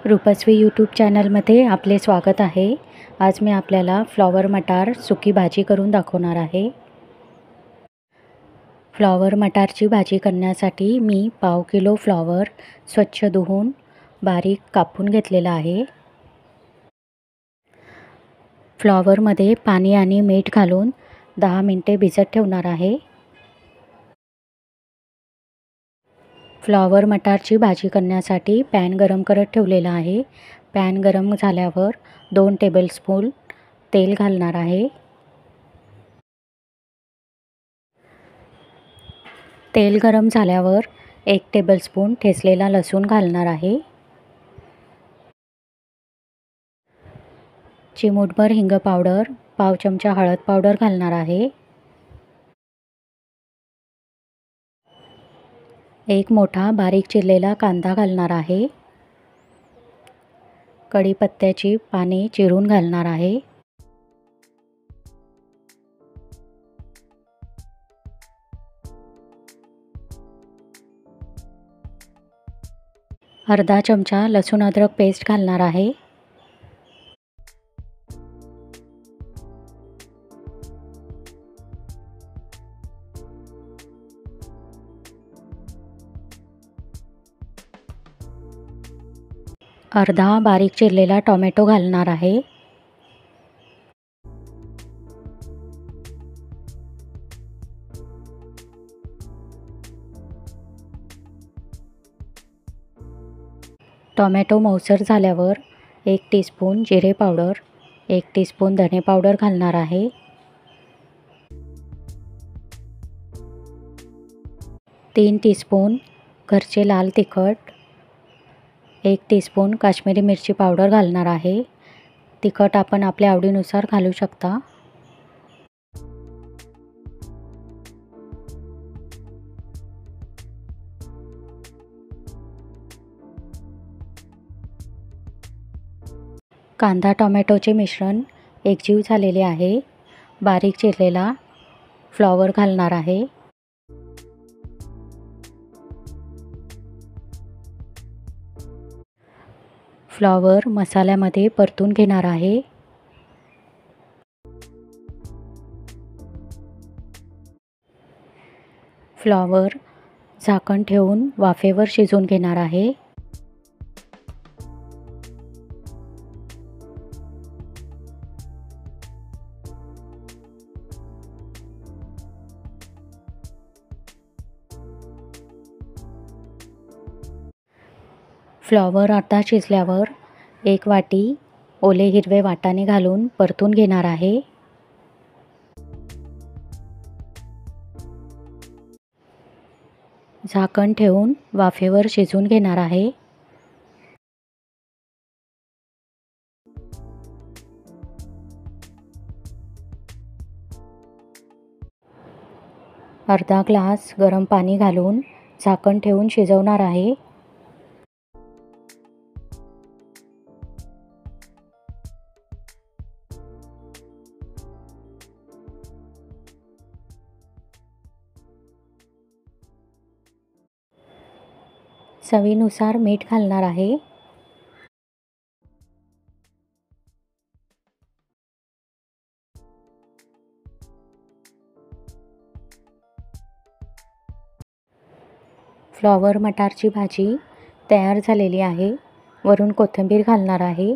Rupashree YouTube चॅनलमध्ये आपले स्वागत आहे। आज मी आपल्याला फ्लॉवर मटार सुकी भाजी करून दाखवणार आहे। फ्लॉवर मटारची भाजी करण्यासाठी मी पाव किलो फ्लॉवर स्वच्छ धुवून बारीक कापून घेतलेला आहे। फ्लॉवरमध्ये पाणी आणि मीठ घालून 10 मिनिटे भिजत ठेवणार आहे। फ्लॉवर मटारची भाजी करण्यासाठी पॅन गरम करत ठेवलेला आहे। पॅन गरम झाल्यावर 2 टेबलस्पून तेल घालणार आहे। तेल गरम झाल्यावर 1 टेबलस्पून ठेचलेला लसूण घालणार आहे। चिमूटभर हिंग पावडर, पाव चमचा हळद पावडर घालणार आहे। 1 मोठा बारीक चिरलेला कांदा घालणार आहे। कढीपत्त्याची पाने चिरून घालणार आहे। अर्धा चमचा लसूण अद्रक पेस्ट घालणार आहे। अर्धा बारीक चिरलेला टोमॅटो घालणार आहे। टोमॅटो मऊसर झाल्यावर 1 टीस्पून जिरे पावडर, 1 टीस्पून धने पावडर घालणार आहे। 3 टीस्पून घरचे लाल तिखट, 1 टीस्पून काश्मीरी मिरची पावडर घालणार आहे। तिखट आपण आपल्या आवडीनुसार घालू शकता। कांदा टोमॅटोचे मिश्रण एकजीव झालेले आहे। बारीक चिरलेला फ्लॉवर घालणार आहे। फ्लॉवर मसाल्यामध्ये परतून घेणार आहे। फ्लॉवर झाकण ठेवून वाफेवर शिजवून घेणार आहे। फ्लॉवर अर्धा शिजल्यावर 1 वाटी ओले हिरवे वाटाणे घालून परतून घेणार आहे। झाकण ठेवून वाफेवर शिजवून घेणार आहे। अर्धा ग्लास गरम पाणी घालून झाकण ठेवून शिजवणार आहे। चवीनुसार मीठ घालणार आहे। फ्लॉवर मटारची भाजी तयार झालेली आहे। वरून कोथिंबीर घालणार आहे।